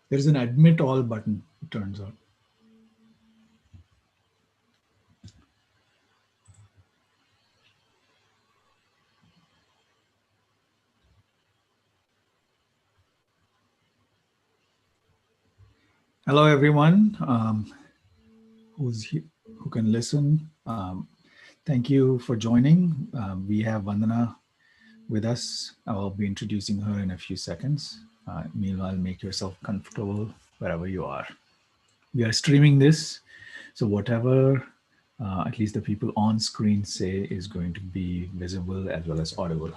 There is an admit all button, it turns out. Hello, everyone who can listen. Thank you for joining. We have Vandana with us. I'll be introducing her in a few seconds. Meanwhile, make yourself comfortable wherever you are. We are streaming this, so whatever at least the people on screen say is going to be visible as well as audible.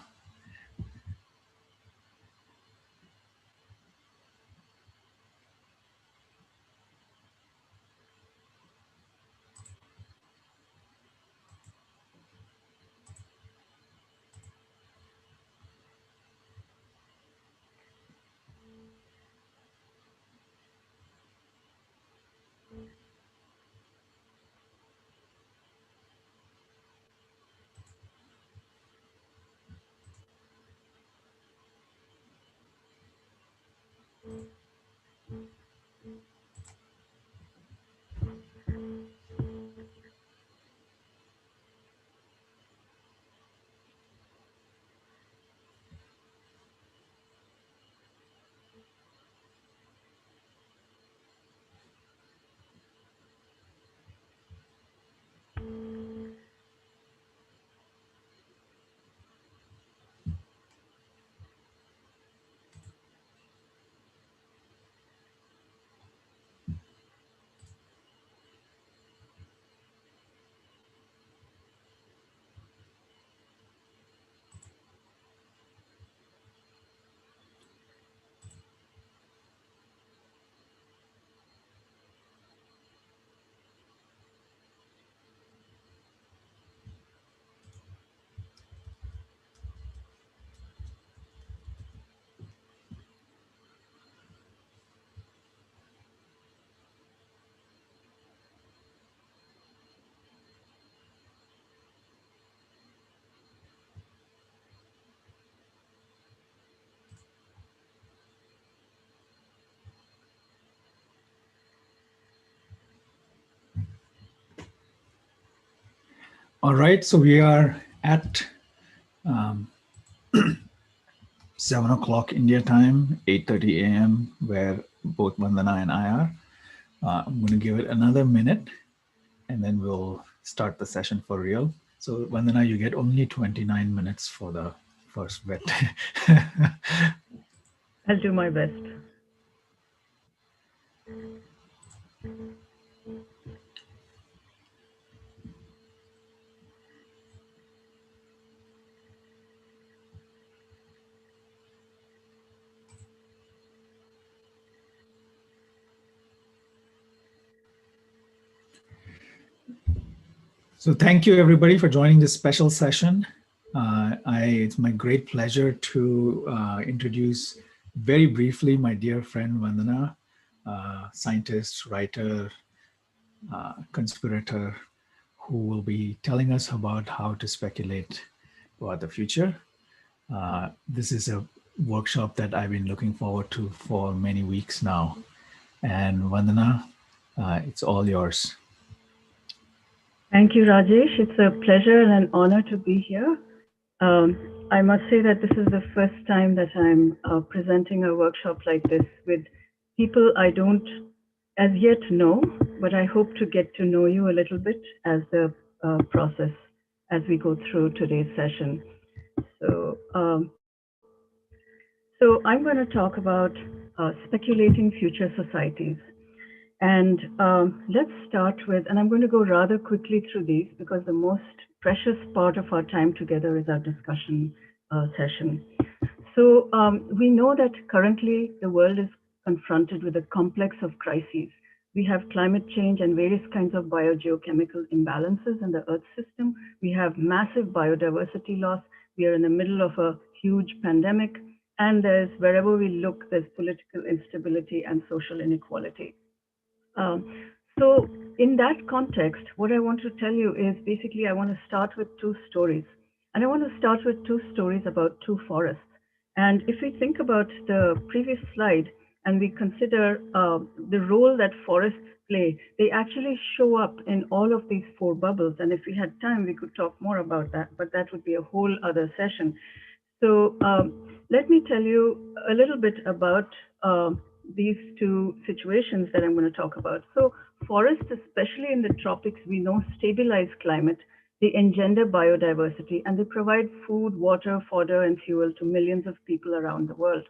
All right, so we are at 7 o'clock India time, 8:30 a.m., where both Vandana and I are. I'm going to give it another minute, and then we'll start the session for real. So Vandana, you get only 29 minutes for the first bit. I'll do my best. So thank you everybody for joining this special session. It's my great pleasure to introduce very briefly my dear friend Vandana, scientist, writer, conspirator, who will be telling us about how to speculate about the future. This is a workshop that I've been looking forward to for many weeks now. And Vandana, it's all yours. Thank you, Rajesh. It's a pleasure and an honor to be here. I must say that this is the first time that I'm presenting a workshop like this with people I don't as yet know, but I hope to get to know you a little bit as the process as we go through today's session. So, I'm going to talk about speculating future societies. And let's start with, and I'm going to go rather quickly through these because the most precious part of our time together is our discussion session. So we know that currently the world is confronted with a complex of crises. We have climate change and various kinds of biogeochemical imbalances in the Earth system. We have massive biodiversity loss. We are in the middle of a huge pandemic. And wherever we look, there's political instability and social inequality. So in that context, what I want to tell you is basically I want to start with two stories. And I want to start with two stories about two forests. And if we think about the previous slide and we consider the role that forests play, they actually show up in all of these four bubbles. And if we had time, we could talk more about that, but that would be a whole other session. So let me tell you a little bit about these two situations that I'm going to talk about. So forests, especially in the tropics, we know stabilize climate, they engender biodiversity, and they provide food, water, fodder, and fuel to millions of people around the world.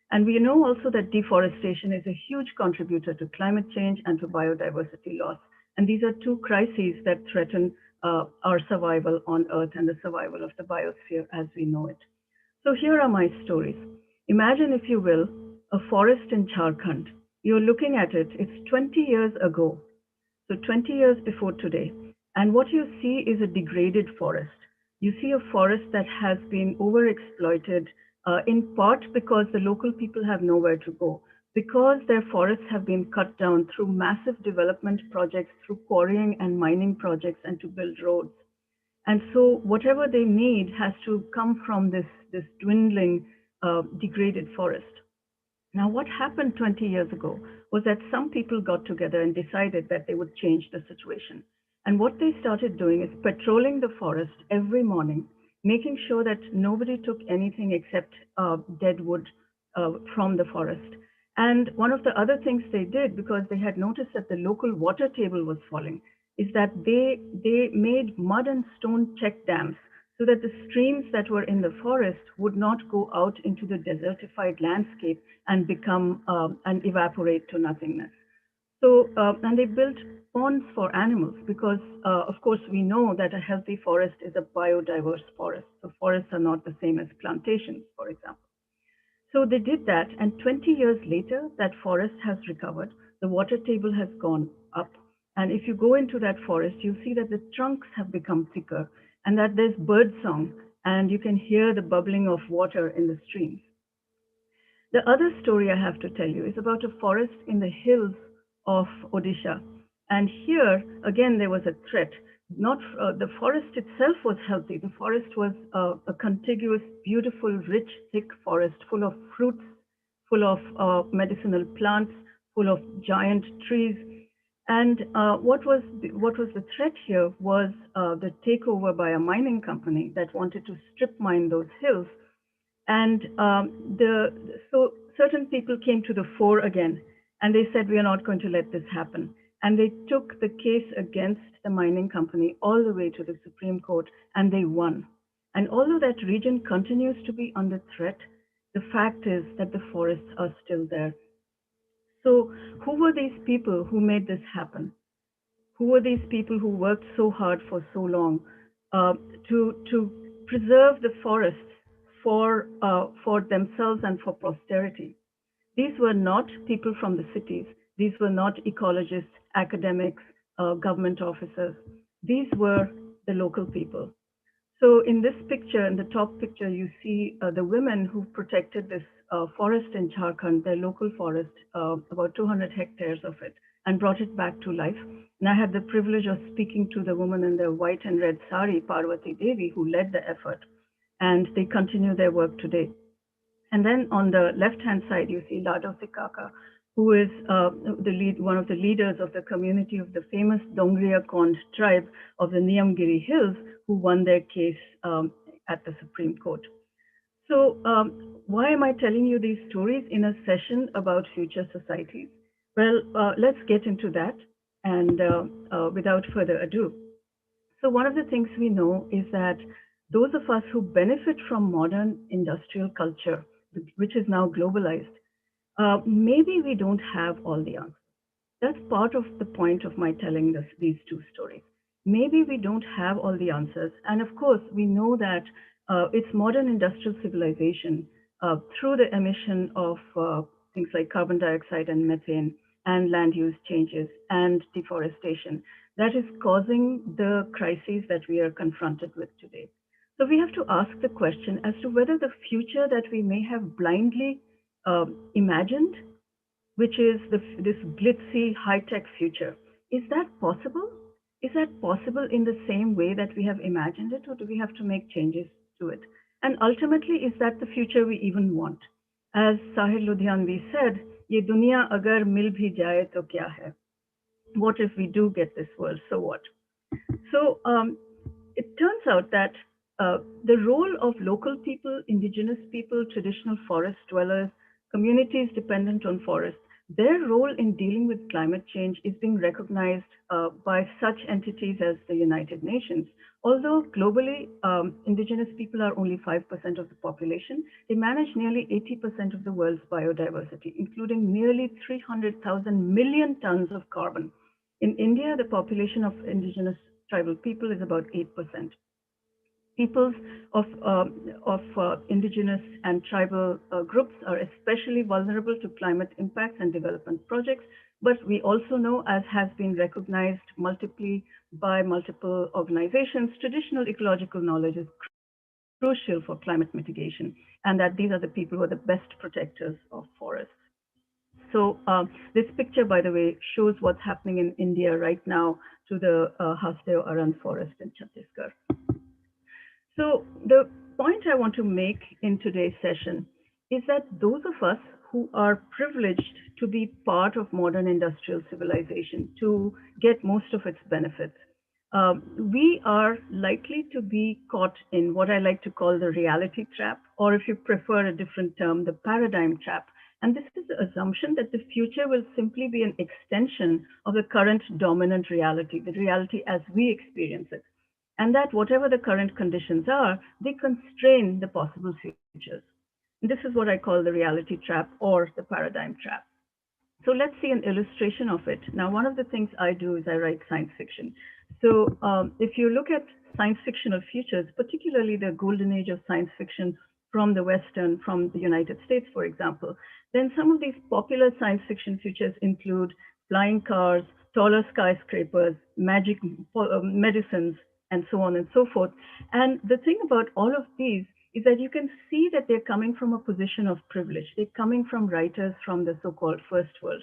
And we know also that deforestation is a huge contributor to climate change and to biodiversity loss. And these are two crises that threaten our survival on Earth and the survival of the biosphere as we know it. So here are my stories. Imagine, if you will, a forest in Jharkhand. You're looking at it, it's 20 years ago, so 20 years before today. And what you see is a degraded forest. You see a forest that has been overexploited, in part because the local people have nowhere to go, because their forests have been cut down through massive development projects, through quarrying and mining projects, and to build roads. And so whatever they need has to come from this dwindling, degraded forest. Now, what happened 20 years ago was that some people got together and decided that they would change the situation. And what they started doing is patrolling the forest every morning, making sure that nobody took anything except dead wood from the forest. And one of the other things they did, because they had noticed that the local water table was falling, is that they made mud and stone check dams so that the streams that were in the forest would not go out into the desertified landscape and become and evaporate to nothingness. So, and they built ponds for animals because, of course, we know that a healthy forest is a biodiverse forest. So forests are not the same as plantations, for example. So they did that, and 20 years later, that forest has recovered. The water table has gone up. And if you go into that forest, you see that the trunks have become thicker and that there's bird song, and you can hear the bubbling of water in the streams. The other story I have to tell you is about a forest in the hills of Odisha. And here, again, there was a threat. Not the forest itself was healthy. The forest was a contiguous, beautiful, rich, thick forest full of fruits, full of medicinal plants, full of giant trees. And what was the threat here was the takeover by a mining company that wanted to strip mine those hills. And so certain people came to the fore again, and they said, we are not going to let this happen. And they took the case against the mining company all the way to the Supreme Court, and they won. And although that region continues to be under threat, the fact is that the forests are still there. So who were these people who made this happen? Who were these people who worked so hard for so long uh, to preserve the forests for themselves and for posterity? These were not people from the cities. These were not ecologists, academics, government officers. These were the local people. So in this picture, in the top picture, you see the women who protected this forest in Jharkhand, their local forest, about 200 hectares of it, and brought it back to life. And I had the privilege of speaking to the woman in the white and red sari, Parvati Devi, who led the effort. And they continue their work today. And then on the left-hand side, you see Lado Sikaka, who is one of the leaders of the community of the famous Dongriya Kond tribe of the Niyamgiri Hills, who won their case at the Supreme Court. So why am I telling you these stories in a session about future societies? Well, let's get into that, and without further ado. So one of the things we know is that those of us who benefit from modern industrial culture, which is now globalized, maybe we don't have all the answers. That's part of the point of my telling these two stories. Maybe we don't have all the answers. And of course, we know that it's modern industrial civilization through the emission of things like carbon dioxide and methane and land use changes and deforestation that is causing the crises that we are confronted with today. So we have to ask the question as to whether the future that we may have blindly imagined, which is this glitzy high-tech future, is that possible? Is that possible in the same way that we have imagined it, or do we have to make changes to it? And ultimately, is that the future we even want? As Sahir Ludhianvi said, ये दुनिया अगर मिल भी जाए तो क्या है? What if we do get this world? So what? So it turns out that the role of local people, indigenous people, traditional forest dwellers, communities dependent on forests, their role in dealing with climate change is being recognized by such entities as the United Nations. Although globally, indigenous people are only 5% of the population, they manage nearly 80% of the world's biodiversity, including nearly 300,000 million tons of carbon. In India, the population of indigenous tribal people is about 8%. Peoples of indigenous and tribal groups are especially vulnerable to climate impacts and development projects. But we also know, as has been recognized multiply by multiple organizations, traditional ecological knowledge is crucial for climate mitigation, and that these are the people who are the best protectors of forests. So this picture, by the way, shows what's happening in India right now to the Hasdeo Aran forest in Chhattisgarh. So the point I want to make in today's session is that those of us who are privileged to be part of modern industrial civilization, to get most of its benefits, we are likely to be caught in what I like to call the reality trap, or if you prefer a different term, the paradigm trap. And this is the assumption that the future will simply be an extension of the current dominant reality, the reality as we experience it. And that whatever the current conditions are, they constrain the possible futures. And this is what I call the reality trap or the paradigm trap. So let's see an illustration of it. Now, one of the things I do is I write science fiction. So if you look at science fictional futures, particularly the golden age of science fiction from the Western, from the United States, for example, then some of these popular science fiction futures include flying cars, taller skyscrapers, magic medicines, and so on and so forth. And the thing about all of these is that you can see that they're coming from a position of privilege. They're coming from writers from the so-called first world.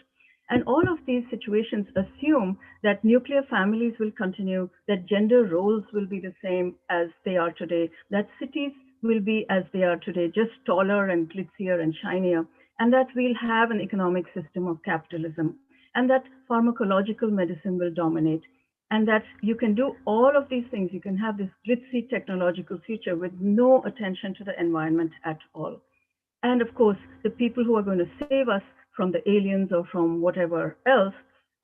And all of these situations assume that nuclear families will continue, that gender roles will be the same as they are today, that cities will be as they are today, just taller and glitzier and shinier, and that we'll have an economic system of capitalism, and that pharmacological medicine will dominate, and that you can do all of these things. You can have this glitzy technological future with no attention to the environment at all. And of course, the people who are going to save us from the aliens or from whatever else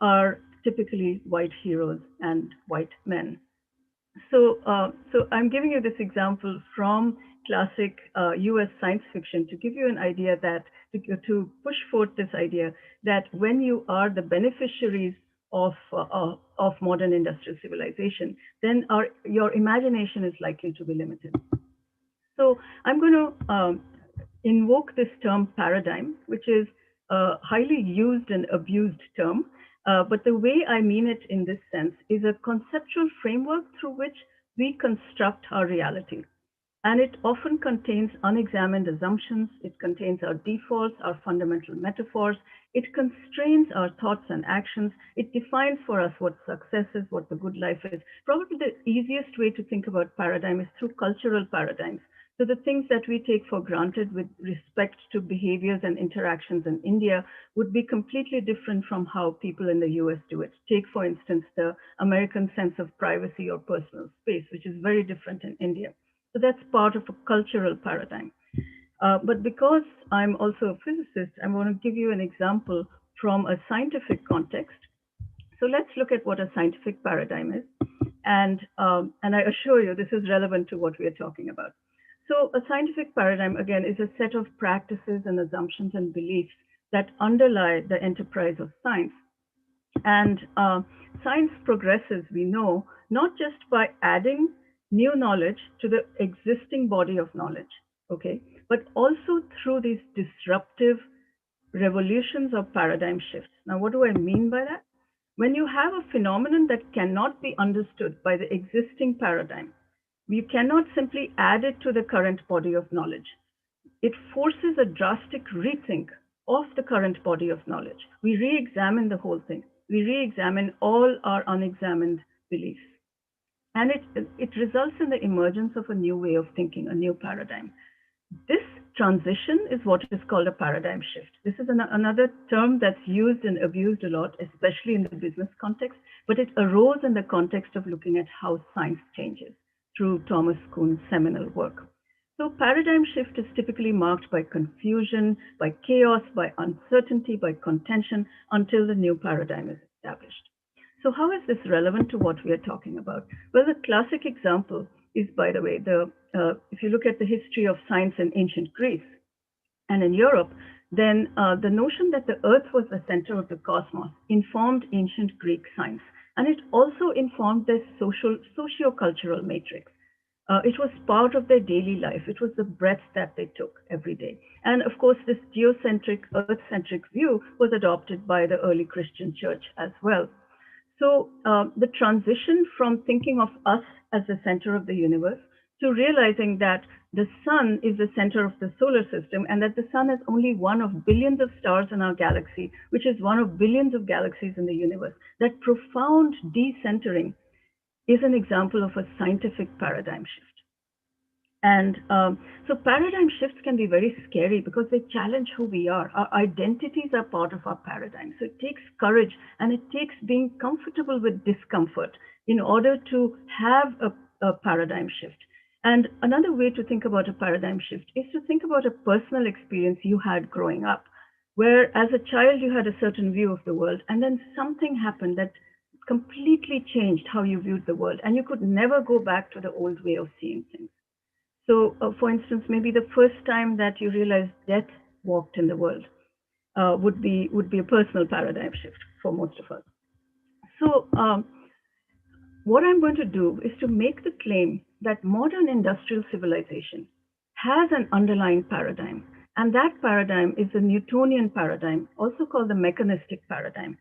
are typically white heroes and white men. So I'm giving you this example from classic US science fiction to give you an idea that, to push forth this idea that when you are the beneficiaries of modern industrial civilization, then your imagination is likely to be limited. So I'm going to invoke this term paradigm, which is a highly used and abused term. But the way I mean it in this sense is a conceptual framework through which we construct our reality. And it often contains unexamined assumptions. It contains our defaults, our fundamental metaphors. It constrains our thoughts and actions. It defines for us what success is, what the good life is. Probably the easiest way to think about paradigm is through cultural paradigms. So the things that we take for granted with respect to behaviors and interactions in India would be completely different from how people in the US do it. Take, for instance, the American sense of privacy or personal space, which is very different in India. So that's part of a cultural paradigm. But because I'm also a physicist, I want to give you an example from a scientific context. So let's look at what a scientific paradigm is. And I assure you, this is relevant to what we are talking about. So a scientific paradigm, again, is a set of practices and assumptions and beliefs that underlie the enterprise of science. And science progresses, we know, not just by adding new knowledge to the existing body of knowledge, okay, but also through these disruptive revolutions or paradigm shifts. Now, what do I mean by that? When you have a phenomenon that cannot be understood by the existing paradigm, you cannot simply add it to the current body of knowledge. It forces a drastic rethink of the current body of knowledge. We re-examine the whole thing. We re-examine all our unexamined beliefs. And it results in the emergence of a new way of thinking, a new paradigm. This transition is what is called a paradigm shift. This is another term that's used and abused a lot, especially in the business context, but it arose in the context of looking at how science changes through Thomas Kuhn's seminal work. So paradigm shift is typically marked by confusion, by chaos, by uncertainty, by contention until the new paradigm is established. So how is this relevant to what we are talking about? Well, the classic example is, by the way, if you look at the history of science in ancient Greece and in Europe, then the notion that the Earth was the center of the cosmos informed ancient Greek science, and it also informed their socio-cultural matrix. It was part of their daily life. It was the breath that they took every day. And of course, this geocentric, earth-centric view was adopted by the early Christian church as well. So the transition from thinking of us as the center of the universe to realizing that the sun is the center of the solar system and that the sun is only one of billions of stars in our galaxy, which is one of billions of galaxies in the universe. That profound decentering is an example of a scientific paradigm shift. And so paradigm shifts can be very scary because they challenge who we are. Our identities are part of our paradigm. So it takes courage and it takes being comfortable with discomfort in order to have a paradigm shift. And another way to think about a paradigm shift is to think about a personal experience you had growing up, where as a child you had a certain view of the world, and then something happened that completely changed how you viewed the world, and you could never go back to the old way of seeing things. So, for instance, maybe the first time that you realized death walked in the world would be a personal paradigm shift for most of us. So, what I'm going to do is to make the claim that modern industrial civilization has an underlying paradigm, and that paradigm is the Newtonian paradigm, also called the mechanistic paradigm.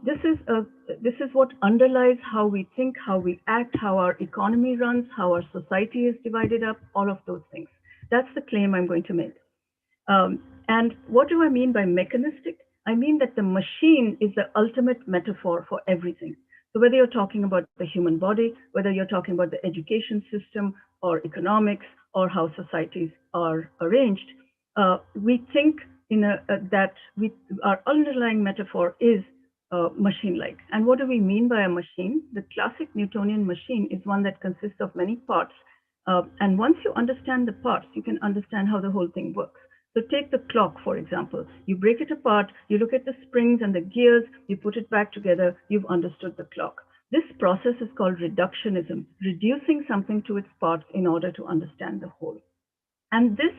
This is what underlies how we think, how we act, how our economy runs, how our society is divided up, all of those things. That's the claim I'm going to make. And what do I mean by mechanistic? I mean that the machine is the ultimate metaphor for everything. So whether you're talking about the human body, whether you're talking about the education system or economics or how societies are arranged, we think that our underlying metaphor is machine-like. And what do we mean by a machine? The classic Newtonian machine is one that consists of many parts. And once you understand the parts, you can understand how the whole thing works. So take the clock, for example. You break it apart, you look at the springs and the gears, you put it back together, you've understood the clock. This process is called reductionism, reducing something to its parts in order to understand the whole. And this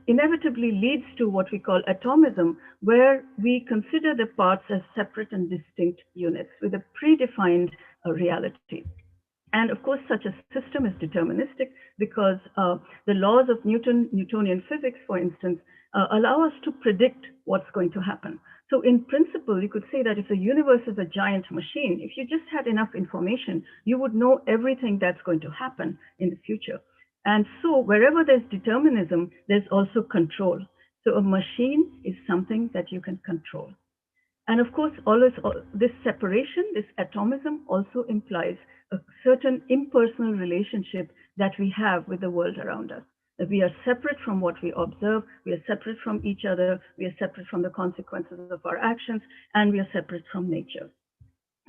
inevitably leads to what we call atomism, where we consider the parts as separate and distinct units with a predefined reality. And of course, such a system is deterministic because the laws of Newtonian physics, for instance, allow us to predict what's going to happen. So in principle, you could say that if the universe is a giant machine, if you just had enough information, you would know everything that's going to happen in the future. And so wherever there's determinism, there's also control. So a machine is something that you can control. And of course, this separation, this atomism also implies a certain impersonal relationship that we have with the world around us. That we are separate from what we observe, we are separate from each other, we are separate from the consequences of our actions, and we are separate from nature.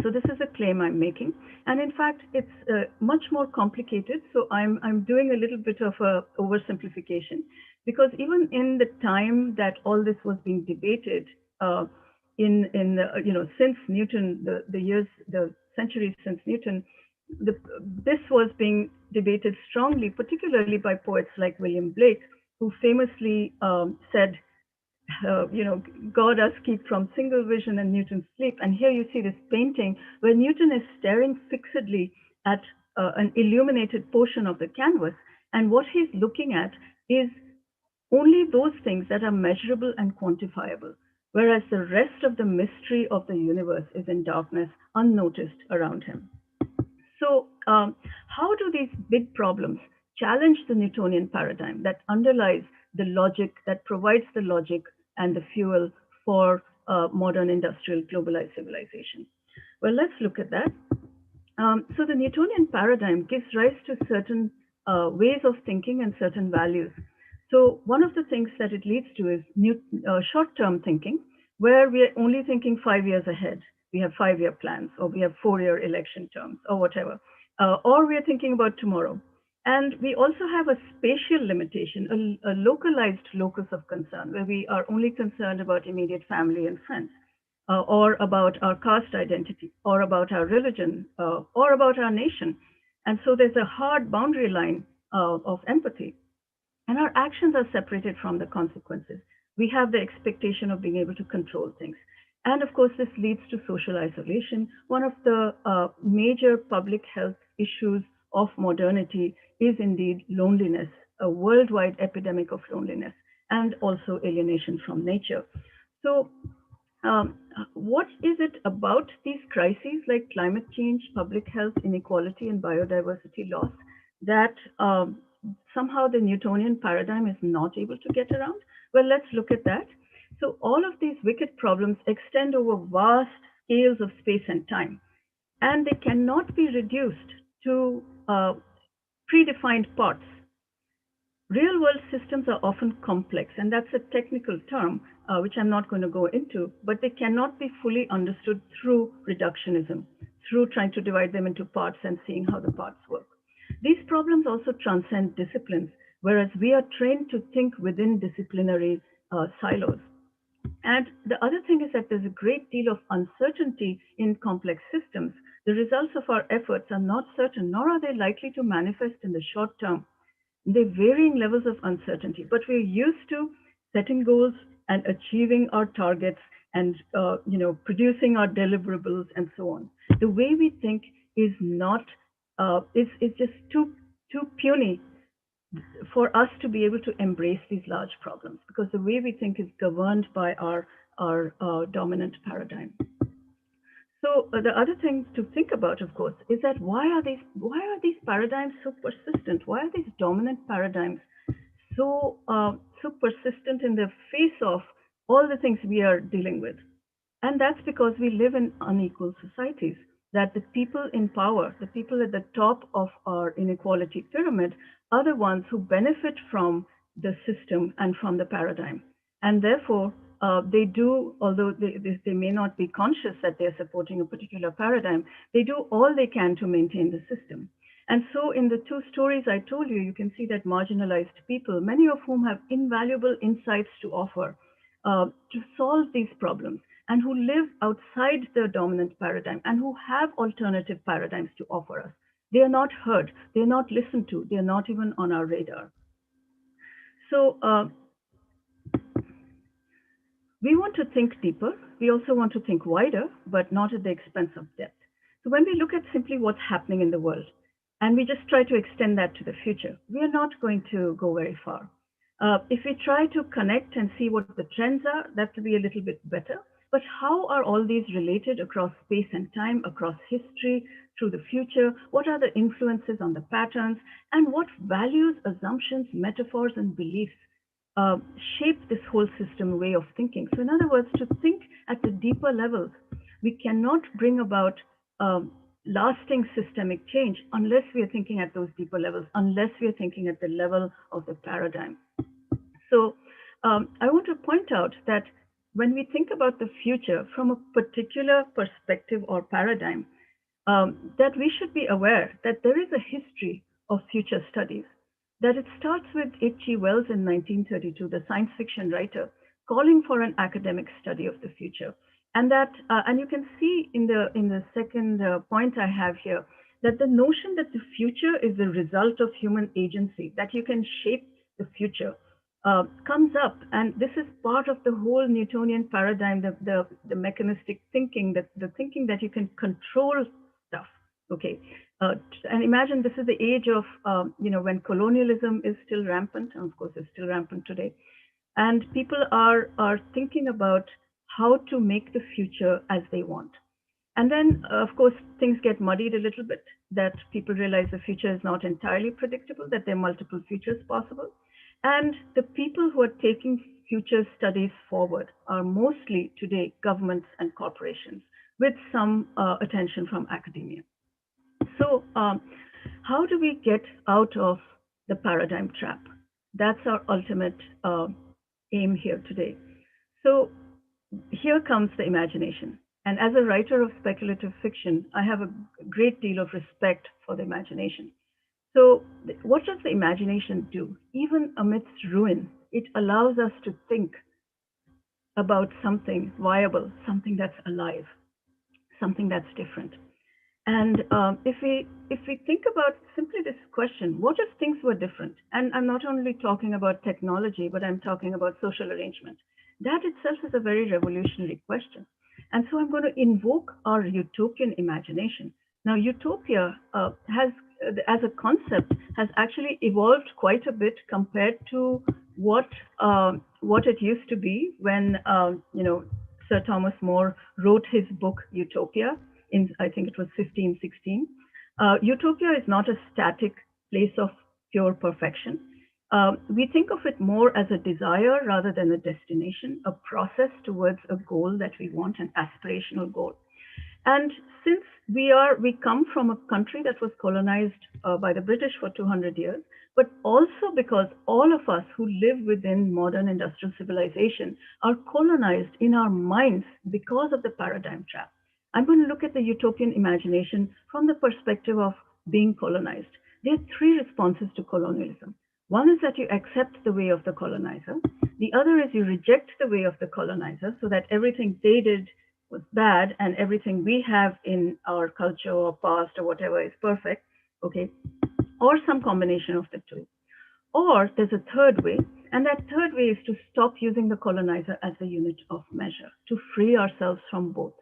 So this is a claim I'm making. And in fact, it's much more complicated. So I'm doing a little bit of a oversimplification, because even in the time that all this was being debated, since Newton, the centuries since Newton, this was being debated strongly, particularly by poets like William Blake, who famously said, God us keep from single vision and Newton's sleep. And here you see this painting where Newton is staring fixedly at an illuminated portion of the canvas. And what he's looking at is only those things that are measurable and quantifiable, whereas the rest of the mystery of the universe is in darkness, unnoticed around him. So how do these big problems challenge the Newtonian paradigm that underlies the logic, that provides the logic and the fuel for modern industrial globalized civilization? Well, let's look at that. So the Newtonian paradigm gives rise to certain ways of thinking and certain values. So one of the things that it leads to is short-term thinking, where we are only thinking 5 years ahead. We have 5-year plans, or we have 4-year election terms, or whatever, or we are thinking about tomorrow. And we also have a spatial limitation, a localized locus of concern, where we are only concerned about immediate family and friends, or about our caste identity, or about our religion, or about our nation. And so there's a hard boundary line of empathy, and our actions are separated from the consequences. We have the expectation of being able to control things. And of course, this leads to social isolation. One of the major public health issues of modernity is indeed loneliness, a worldwide epidemic of loneliness, and also alienation from nature. So, what is it about these crises like climate change, public health, inequality, and biodiversity loss that somehow the Newtonian paradigm is not able to get around? Well, let's look at that. So, all of these wicked problems extend over vast scales of space and time, and they cannot be reduced to predefined parts. Real world systems are often complex, and that's a technical term which I'm not going to go into, but they cannot be fully understood through reductionism, through trying to divide them into parts and seeing how the parts work. These problems also transcend disciplines, whereas we are trained to think within disciplinary silos. And the other thing is that there's a great deal of uncertainty in complex systems. The results of our efforts are not certain, nor are they likely to manifest in the short term. They're varying levels of uncertainty, but we're used to setting goals and achieving our targets, and producing our deliverables and so on. The way we think is not is just too puny for us to be able to embrace these large problems, because the way we think is governed by our dominant paradigm. So the other thing to think about, of course, is that why are these paradigms so persistent? Why are these dominant paradigms so persistent in the face of all the things we are dealing with? And that's because we live in unequal societies. That the people in power, the people at the top of our inequality pyramid, are the ones who benefit from the system and from the paradigm. And therefore, they do, although they may not be conscious that they're supporting a particular paradigm, they do all they can to maintain the system. And so, in the two stories I told you, you can see that marginalized people, many of whom have invaluable insights to offer to solve these problems, and who live outside the dominant paradigm, and who have alternative paradigms to offer us. They are not heard, they are not listened to, they are not even on our radar. So, we want to think deeper. We also want to think wider, but not at the expense of depth. So when we look at simply what's happening in the world, and we just try to extend that to the future, we are not going to go very far. If we try to connect and see what the trends are, that will be a little bit better. But how are all these related across space and time, across history, through the future? What are the influences on the patterns? And what values, assumptions, metaphors, and beliefs uh, shape this whole system way of thinking? So, in other words, to think at the deeper levels, we cannot bring about lasting systemic change unless we are thinking at those deeper levels, unless we are thinking at the level of the paradigm. So, I want to point out that when we think about the future from a particular perspective or paradigm, that we should be aware that there is a history of future studies, that it starts with H.G. Wells in 1932, the science fiction writer, calling for an academic study of the future. And that, and you can see in the second point I have here, that the notion that the future is the result of human agency, that you can shape the future, comes up. And this is part of the whole Newtonian paradigm, the mechanistic thinking, the thinking that you can control stuff. Okay. And imagine this is the age of, when colonialism is still rampant, and of course it's still rampant today. And people are thinking about how to make the future as they want. And then, of course, things get muddied a little bit, that people realize the future is not entirely predictable, that there are multiple futures possible. And the people who are taking future studies forward are mostly today governments and corporations, with some attention from academia. So, how do we get out of the paradigm trap? That's our ultimate aim here today. So here comes the imagination. And as a writer of speculative fiction, I have a great deal of respect for the imagination. So, what does the imagination do? Even amidst ruin, it allows us to think about something viable, something that's alive, something that's different. And if we think about simply this question, what if things were different? And I'm not only talking about technology, but I'm talking about social arrangement. That itself is a very revolutionary question. And so I'm going to invoke our utopian imagination. Now, utopia has, as a concept, has actually evolved quite a bit compared to what it used to be when Sir Thomas More wrote his book Utopia in, I think it was 1516. Utopia is not a static place of pure perfection. We think of it more as a desire rather than a destination, a process towards a goal that we want, an aspirational goal. And since we come from a country that was colonized by the British for 200 years, but also because all of us who live within modern industrial civilization are colonized in our minds because of the paradigm trap. I'm going to look at the utopian imagination from the perspective of being colonized. There are three responses to colonialism. One is that you accept the way of the colonizer. The other is you reject the way of the colonizer so that everything they did was bad and everything we have in our culture or past or whatever is perfect, okay? Or some combination of the two. Or there's a third way, and that third way is to stop using the colonizer as the unit of measure, to free ourselves from both.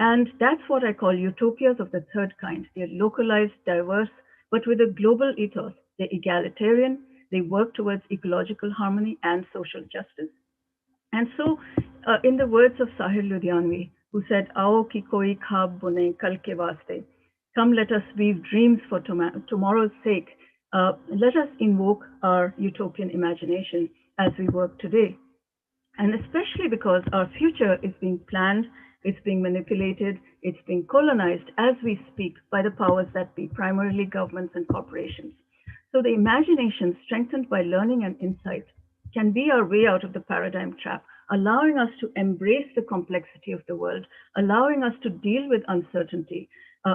And that's what I call utopias of the third kind. They're localized, diverse, but with a global ethos. They're egalitarian, they work towards ecological harmony and social justice. And so, in the words of Sahir Ludhianvi, who said, "Ao ki koi khab bune kal ke vaste," come, let us weave dreams for tomorrow's sake. Let us invoke our utopian imagination as we work today. And especially because our future is being planned, it's being manipulated, it's being colonized as we speak by the powers that be, primarily governments and corporations. So the imagination, strengthened by learning and insight, can be our way out of the paradigm trap, allowing us to embrace the complexity of the world, allowing us to deal with uncertainty,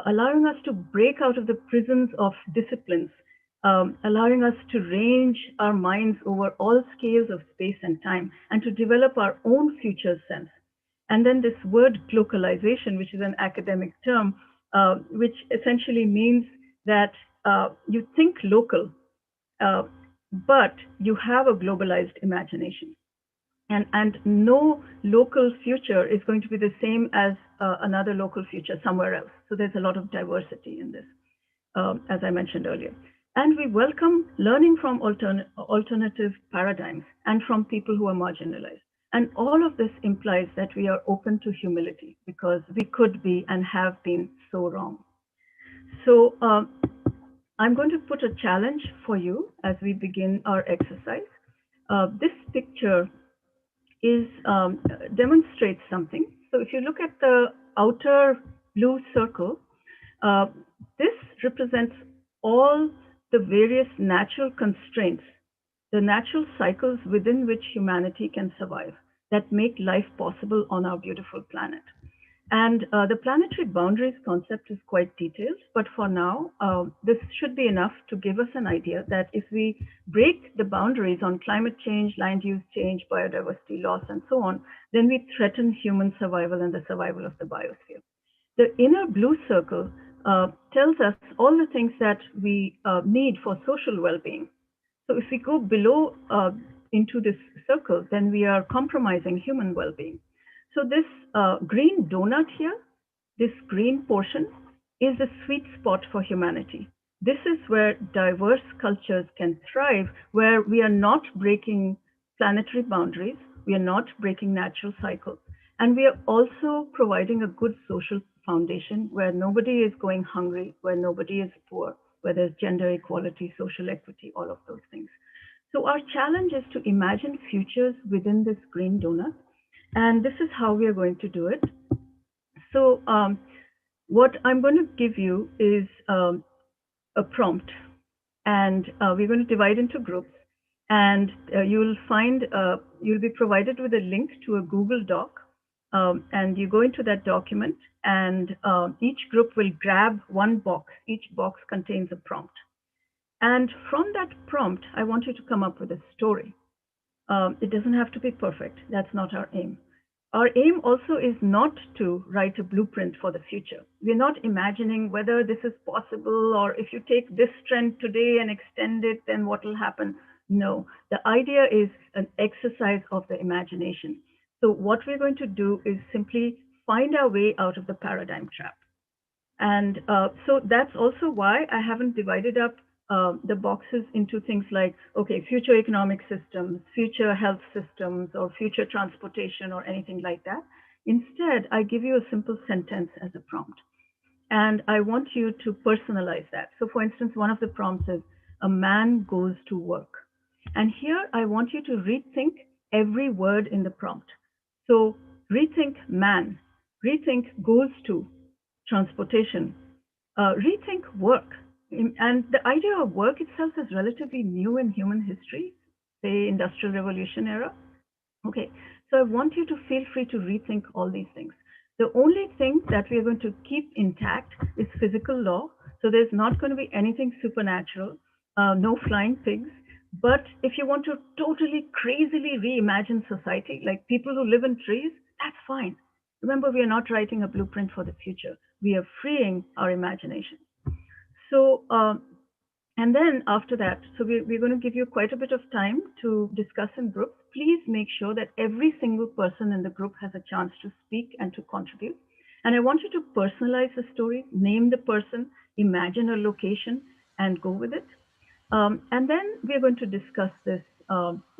allowing us to break out of the prisons of disciplines, allowing us to range our minds over all scales of space and time, and to develop our own future sense. And then this word globalization, which is an academic term, which essentially means that you think local, uh, but you have a globalized imagination. And no local future is going to be the same as another local future somewhere else. So there's a lot of diversity in this, as I mentioned earlier. And we welcome learning from alternative paradigms and from people who are marginalized. And all of this implies that we are open to humility because we could be and have been so wrong. So I'm going to put a challenge for you as we begin our exercise. This picture is demonstrates something. So if you look at the outer blue circle, uh, this represents all the various natural constraints, the natural cycles within which humanity can survive that make life possible on our beautiful planet. And the planetary boundaries concept is quite detailed, but for now, this should be enough to give us an idea that if we break the boundaries on climate change, land use change, biodiversity loss, and so on, then we threaten human survival and the survival of the biosphere. The inner blue circle tells us all the things that we need for social well being. So if we go below into this circle, then we are compromising human well being. So this green donut here, this green portion, is the sweet spot for humanity. This is where diverse cultures can thrive, where we are not breaking planetary boundaries, we are not breaking natural cycles, and we are also providing a good social foundation where nobody is going hungry, where nobody is poor, where there's gender equality, social equity, all of those things. So our challenge is to imagine futures within this green donut, and this is how we are going to do it. So what I'm going to give you is a prompt, and we're going to divide into groups. And you'll be provided with a link to a Google Doc, and you go into that document, and each group will grab one box. Each box contains a prompt, and from that prompt, I want you to come up with a story. It doesn't have to be perfect. That's not our aim. Our aim also is not to write a blueprint for the future. We're not imagining whether this is possible, or if you take this trend today and extend it, then what will happen. No, the idea is an exercise of the imagination. So what we're going to do is simply find our way out of the paradigm trap. And so that's also why I haven't divided up the boxes into things like, okay, future economic systems, future health systems, or future transportation, or anything like that. Instead, I give you a simple sentence as a prompt. And I want you to personalize that. So, for instance, one of the prompts is, a man goes to work. And here I want you to rethink every word in the prompt. So, rethink man, rethink goes to, transportation, rethink work. And the idea of work itself is relatively new in human history, say industrial revolution era. Okay, so I want you to feel free to rethink all these things. The only thing that we are going to keep intact is physical law. So there's not going to be anything supernatural, no flying pigs. But if you want to totally crazily reimagine society, like people who live in trees, that's fine. Remember, we are not writing a blueprint for the future. We are freeing our imagination. So, and then after that, so we're going to give you quite a bit of time to discuss in groups. Please make sure that every single person in the group has a chance to speak and to contribute. And I want you to personalize the story, name the person, imagine a location, and go with it. And then we're going to discuss this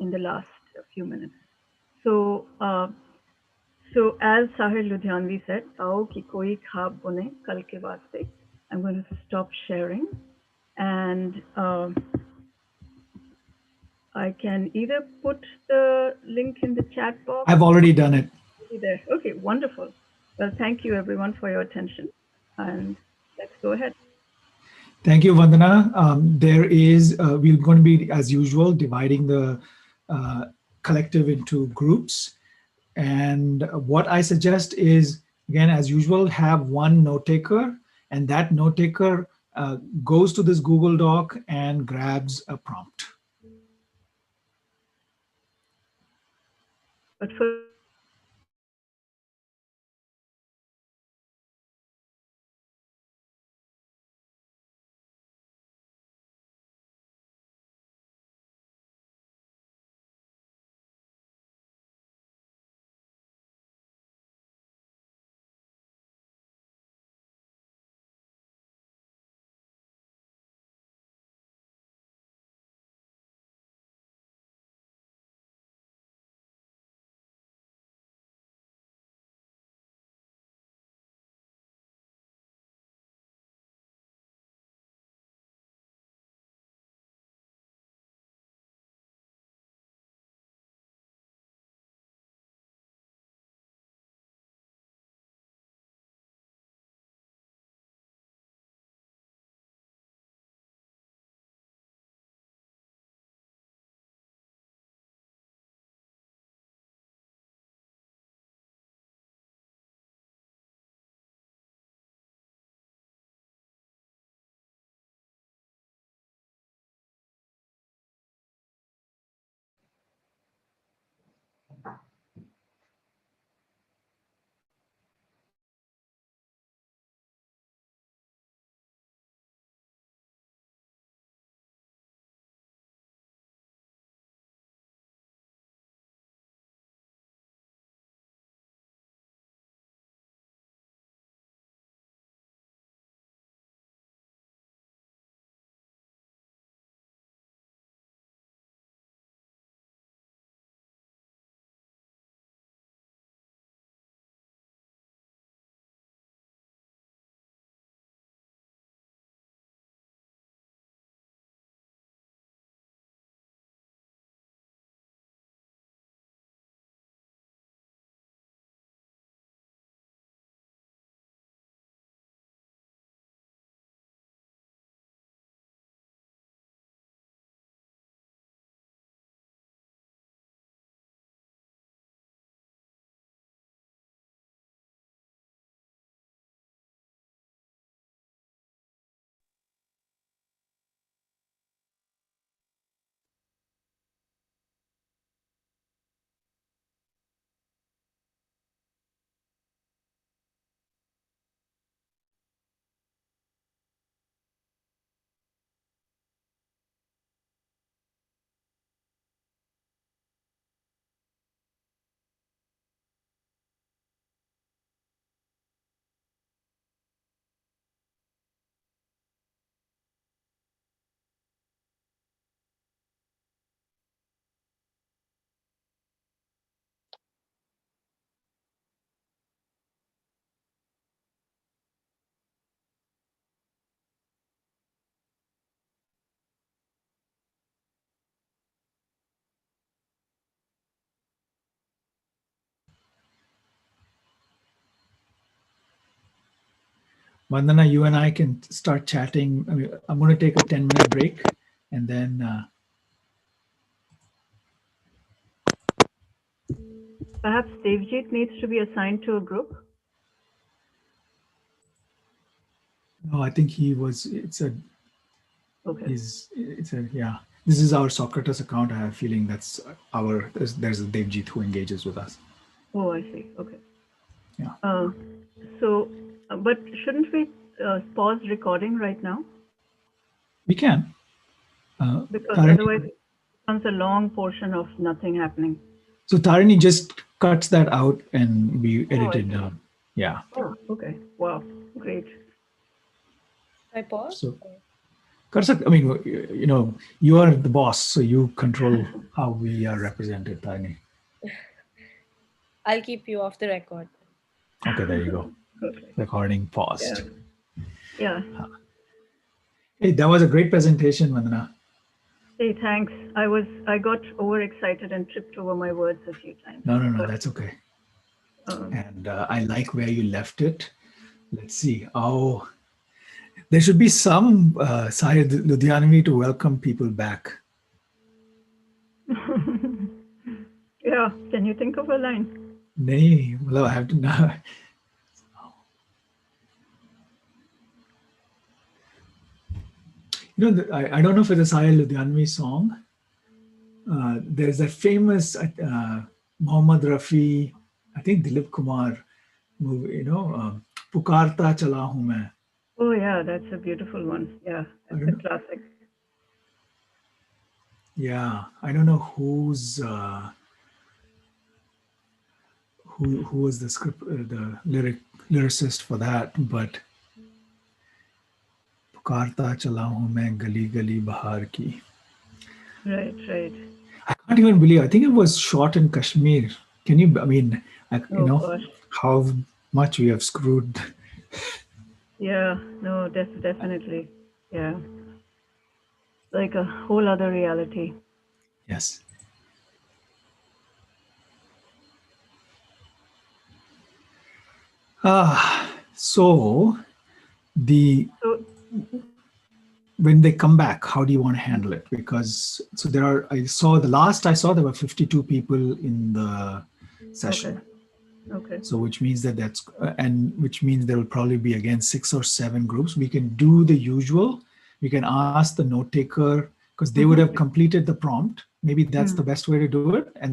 in the last few minutes. So, so as Sahir Ludhianvi said, "Ao ki koi khab bune kal ke vaste." I'm going to stop sharing, and I can either put the link in the chat box. I've already done it. There. Okay, wonderful. Well, thank you everyone for your attention, and let's go ahead. Thank you, Vandana. We're going to be, as usual, dividing the collective into groups. And what I suggest is, again, as usual, have one note taker, and that note taker goes to this Google Doc and grabs a prompt. But first, Vandana, you and I can start chatting. I mean, I'm going to take a 10-minute break and then Perhaps Devjit needs to be assigned to a group. no, I think it's a Okay. yeah. This is our Socratus account. I have a feeling that's there's a Devjit who engages with us. Oh, I see. Okay. Yeah. So, but shouldn't we pause recording right now? We can. Because Tarini, otherwise it becomes a long portion of nothing happening. so Tarini just cuts that out and we Oh, I edited. see. Yeah. Oh, okay. Wow. Great. I pause? So, Karsak, I mean, you are the boss, so you control how we are represented, Tarini. I'll keep you off the record. Okay, there you go. Okay. Recording paused. Yeah. Hey, that was a great presentation, Vandana. Hey, thanks. I got overexcited and tripped over my words a few times. No, that's okay. Um, And I like where you left it. Let's see. Oh, there should be some Syed Ludhianvi to welcome people back. yeah. Can you think of a line? Nay, well, I have to know. I don't know if it's a Syed Ludhianvi song. There's a famous Muhammad Rafi, I think Dilip Kumar movie, Pukarta Chala Hu Main. Oh, yeah. That's a beautiful one. Yeah. That's a classic. Yeah, I don't know who's who was the script, the lyricist for that, but Pukarta Chala Hu Main Gali Gali Bahar Ki. Right. I can't even believe. I think it was shot in Kashmir. Can you? I mean, Gosh. how much we have screwed. Yeah. No, definitely. Yeah. Like a whole other reality. Yes. So when they come back, how do you want to handle it? Because so I saw there were 52 people in the session. Okay. So which means which means there will probably be again 6 or 7 groups. We can do the usual. We can ask the note taker because they would have completed the prompt. Maybe that's the best way to do it. And